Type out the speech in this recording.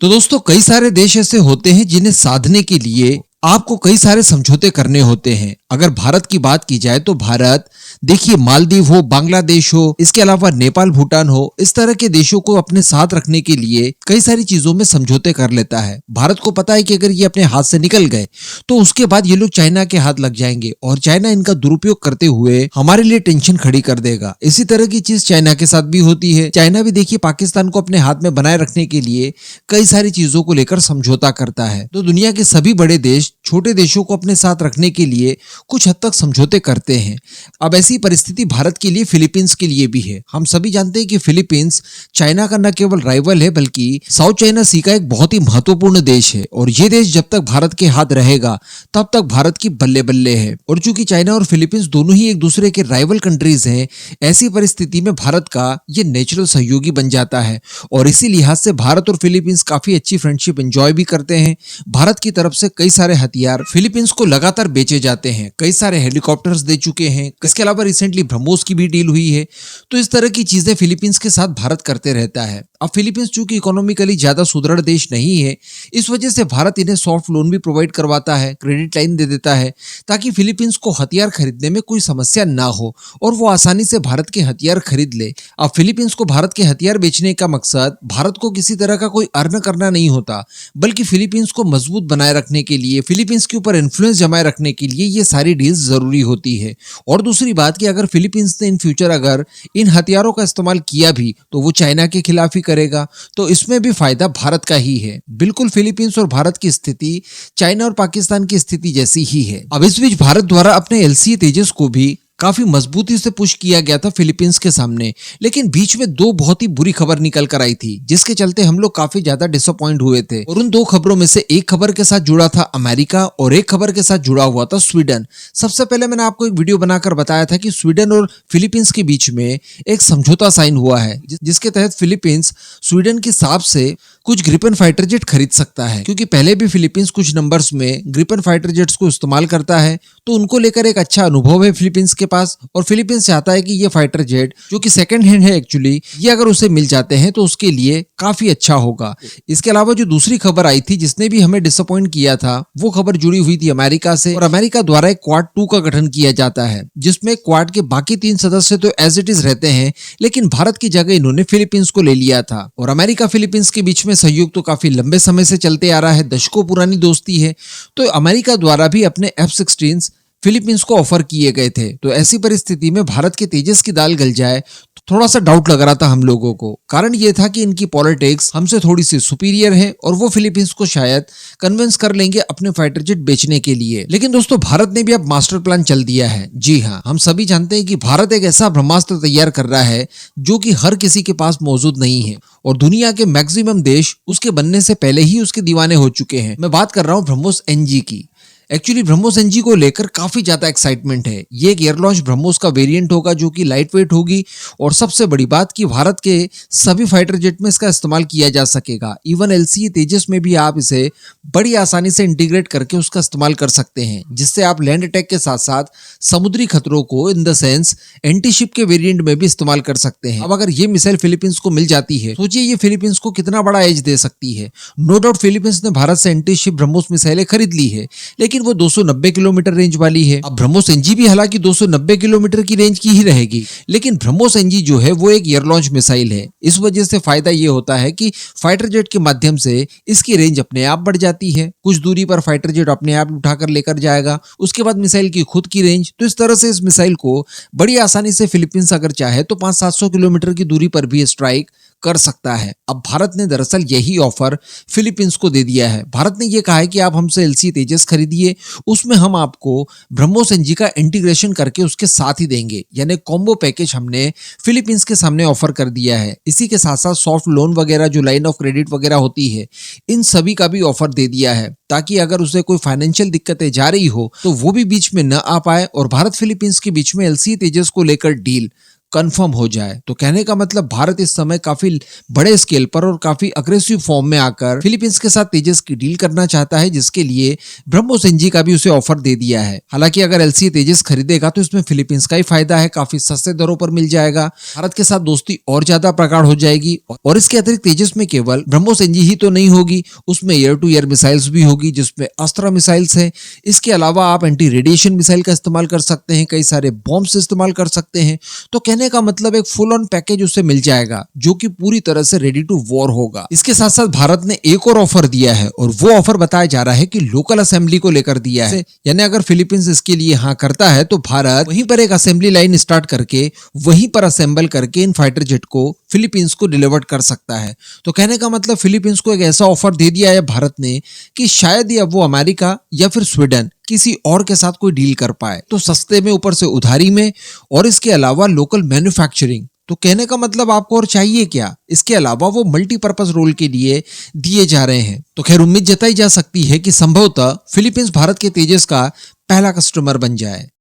तो दोस्तों कई सारे देश ऐसे होते हैं जिन्हें साधने के लिए आपको कई सारे समझौते करने होते हैं। अगर भारत की बात की जाए तो भारत देखिए मालदीव हो, बांग्लादेश हो, इसके अलावा नेपाल, भूटान हो, इस तरह के देशों को अपने साथ रखने के लिए कई सारी चीजों में समझौते कर लेता है। भारत को पता है कि अगर ये अपने हाथ से निकल गए तो उसके बाद ये लोग चाइना के हाथ लग जाएंगे और चाइना इनका दुरुपयोग करते हुए हमारे लिए टेंशन खड़ी कर देगा। इसी तरह की चीज चाइना के साथ भी होती है। चाइना भी देखिए पाकिस्तान को अपने हाथ में बनाए रखने के लिए कई सारी चीजों को लेकर समझौता करता है। तो दुनिया के सभी बड़े देश छोटे देशों को अपने साथ रखने के लिए कुछ हद तक समझौते करते हैं। अब ऐसी परिस्थिति भारत के लिए, फिलीपींस के लिए भी है। हम सभी जानते हैं कि फिलीपींस चाइना का न केवल राइवल है बल्कि साउथ चाइना सी का एक बहुत ही महत्वपूर्ण देश है और ये देश जब तक भारत के हाथ रहेगा तब तक भारत की बल्ले बल्ले है। और चूंकि चाइना और फिलीपींस दोनों ही एक दूसरे के राइवल कंट्रीज हैं, ऐसी परिस्थिति में भारत का ये नेचुरल सहयोगी बन जाता है और इसी लिहाज से भारत और फिलीपींस काफी अच्छी फ्रेंडशिप एंजॉय भी करते हैं। भारत की तरफ से कई सारे हथियार फिलीपींस को लगातार बेचे जाते हैं, कई सारे हेलीकॉप्टर्स दे चुके हैं। इसके अलावा रिसेंटली ब्रह्मोस की भी डील हुई है। तो इस तरह की चीजें फिलीपींस के साथ भारत करते रहता है। अब फिलीपींस चूंकि इकोनॉमिकली ज्यादा सुदृढ़ देश नहीं है, इस वजह से भारत इन्हें सॉफ्ट लोन भी प्रोवाइड करवाता है, क्रेडिट लाइन दे देता है ताकि फिलीपींस को हथियार खरीदने में कोई समस्या ना हो और वो आसानी से भारत के हथियार खरीद ले। अब फिलीपींस को भारत के हथियार बेचने का मकसद भारत को किसी तरह का कोई अर्न करना नहीं होता, बल्कि फिलीपींस को मजबूत बनाए रखने के लिए, फिलीपींस के ऊपर इन्फ्लुएंस जमाए रखने के लिए ये सारी डील्स जरूरी होती है। और दूसरी बात कि अगर फिलीपींस ने इन फ्यूचर अगर इन हथियारों का इस्तेमाल किया भी तो वो चाइना के खिलाफ ही करेगा, तो इसमें भी फायदा भारत का ही है। बिल्कुल फिलीपींस और भारत की स्थिति चाइना और पाकिस्तान की स्थिति जैसी ही है। अब इस बीच भारत द्वारा अपने एलसीए तेजस को भी काफी मजबूती से पुश किया गया था फिलीपींस के सामने, लेकिन बीच में दो बहुत ही बुरी खबर निकल कर आई थी जिसके चलते हम लोग काफी ज्यादा डिसअपॉइंट हुए थे। और उन दो खबरों में से एक खबर के साथ जुड़ा था अमेरिका और एक खबर के साथ जुड़ा हुआ था स्वीडन। सबसे पहले मैंने आपको एक वीडियो बनाकर बताया था कि स्वीडन और फिलीपींस के बीच में एक समझौता साइन हुआ है जिसके तहत फिलीपींस स्वीडन के हिसाब से कुछ ग्रिपेन फाइटर जेट खरीद सकता है, क्योंकि पहले भी फिलीपींस कुछ नंबर्स में ग्रिपेन फाइटर जेट्स को इस्तेमाल करता है। तो उनको लेकर एक अच्छा अनुभव है फिलीपींस के पास और फिलीपींस चाहता है कि ये फाइटर जेट जो कि सेकंड हैंड है एक्चुअली, ये अगर उसे मिल जाते हैं तो उसके लिए काफी अच्छा होगा। इसके अलावा जो दूसरी खबर आई थी जिसने भी हमें डिसअपॉइंट किया था, वो खबर जुड़ी हुई थी अमेरिका से। और अमेरिका द्वारा एक क्वाड 2 का गठन किया जाता है जिसमें क्वाड के बाकी 3 सदस्य तो एज इट इज रहते हैं, लेकिन भारत की जगह इन्होंने फिलीपींस को ले लिया था। और अमेरिका फिलीपींस के बीच में सहयोग तो काफी लंबे समय से चलते आ रहा है, दशकों पुरानी दोस्ती है। तो अमेरिका द्वारा भी अपने F-16 फिलीपींस को ऑफर किए गए थे। तो ऐसी परिस्थिति में भारत के तेजस की दाल गल जाए तो थोड़ा सा डाउट लग रहा था हम लोगों को। कारण ये था कि इनकी पॉलिटिक्स हमसे थोड़ी सी सुपीरियर है और वो फिलीपींस को शायद कन्विंस कर लेंगे अपने फाइटर जेट बेचने के लिए। लेकिन दोस्तों भारत ने भी अब मास्टर प्लान चल दिया है। जी हाँ, हम सभी जानते हैं कि भारत एक ऐसा ब्रह्मास्त्र तैयार कर रहा है जो कि हर किसी के पास मौजूद नहीं है और दुनिया के मैक्सिमम देश उसके बनने से पहले ही उसके दीवाने हो चुके हैं। मैं बात कर रहा हूँ ब्रह्मोस एनजी की। एक्चुअली ब्रह्मोस एनजी को लेकर काफी ज्यादा एक्साइटमेंट है। ये एक एयर लॉन्च ब्रह्मोस का वेरिएंट होगा जो कि लाइट वेट होगी और सबसे बड़ी बात कि भारत के सभी फाइटर जेट में इसका इस्तेमाल किया जा सकेगा। इवन एलसीए तेजस में भी आप इसे बड़ी आसानी से इंटीग्रेट करके उसका इस्तेमाल कर सकते हैं, जिससे आप लैंड अटैक के साथ साथ समुद्री खतरों को in the sense anti ship के वेरिएंट में भी इस्तेमाल कर सकते हैं। अब अगर ये मिसाइल फिलीपींस को मिल जाती है, सोचिए ये फिलीपींस को कितना बड़ा एज दे सकती है। नो डाउट फिलीपींस ने भारत से एंटी शिप ब्रह्मोस मिसाइलें खरीद ली है, लेकिन वो 290 किलोमीटर रेंज वाली है। अब ब्रह्मोस एनजी भी हालांकि 290 किलोमीटर की रेंज की ही रहेगी, लेकिन ब्रह्मोस एनजी जो है वो एक एयर लॉन्च मिसाइल है। इस वजह से फायदा ये होता है कि फाइटर जेट के माध्यम से इसकी रेंज अपने आप बढ़ जाती है। कुछ दूरी पर फाइटर जेट अपने आप उठाकर लेकर जाएगा, उसके बाद मिसाइल की खुद की रेंज। तो इस तरह से इस मिसाइल को बड़ी आसानी से फिलीपींस अगर चाहे तो 500-700 किलोमीटर की दूरी पर भी स्ट्राइक कर सकता है। अब भारत ने दरअसल यही ऑफर फिलीपींस को दे दिया है। भारत ने यह कहा है कि आप हमसे एलसी तेजस खरीदिए, उसमें हम आपको ब्रह्मोस एनजी का इंटीग्रेशन करके उसके साथ ही देंगे, यानी कॉम्बो पैकेज हमने फिलीपींस के सामने ऑफर कर दिया है। इसी के साथ साथ सॉफ्ट लोन वगैरह, जो लाइन ऑफ क्रेडिट वगैरह होती है, इन सभी का भी ऑफर दे दिया है ताकि अगर उसे कोई फाइनेंशियल दिक्कतें जा रही हो तो वो भी बीच में न आ पाए और भारत फिलीपींस के बीच में एलसी तेजस को लेकर डील कंफर्म हो जाए। तो कहने का मतलब भारत इस समय काफी बड़े स्केल पर और काफी अग्रेसिव फॉर्म में आकर फिलीपींस के साथ तेजस की डील करना चाहता है, जिसके लिए ब्रह्मोस एनजी का भी उसे ऑफर दे दिया है। हालांकि अगर एलसी तेजस खरीदेगा तो इसमें फिलीपींस का ही फायदा है, काफी सस्ते दरों पर मिल जाएगा, भारत के साथ दोस्ती और ज्यादा प्रगाढ़ हो जाएगी। और इसके अतिरिक्त तेजस में केवल ब्रह्मोस एनजी ही तो नहीं होगी, उसमें एयर टू एयर मिसाइल्स भी होगी, जिसमें अस्त्रा मिसाइल्स है। इसके अलावा आप एंटी रेडिएशन मिसाइल का इस्तेमाल कर सकते हैं, कई सारे बॉम्ब्स इस्तेमाल कर सकते हैं। तो कहने का मतलब एक फुल ऑन पैकेज उसे मिल जाएगा, जो कि पूरी तरह से रेडी टू वॉर होगा। इसके साथ साथ भारत ने एक और ऑफर दिया है, और वो ऑफर बताया जा रहा है कि लोकल असेंबली को लेकर दिया है। यानी अगर फिलीपींस इसके लिए हाँ करता है तो भारत वहीं पर एक असेंबली लाइन स्टार्ट करके वहीं पर असेंबल करके इन फाइटर जेट को फिलीपींस को डिलीवर कर सकता है। तो कहने का मतलब फिलीपींस को एक ऐसा ऑफर दे दिया है भारत ने कि शायद ही अब वो अमेरिका या फिर स्वीडन किसी और के साथ कोई डील कर पाए, तो सस्ते में, ऊपर से उधारी में, और इसके अलावा लोकल मैन्युफैक्चरिंग। तो कहने का मतलब आपको और चाहिए क्या? इसके अलावा वो मल्टीपर्पज रोल के लिए दिए जा रहे हैं। तो खैर उम्मीद जताई जा सकती है कि संभवतः फिलीपींस भारत के तेजस का पहला कस्टमर बन जाए।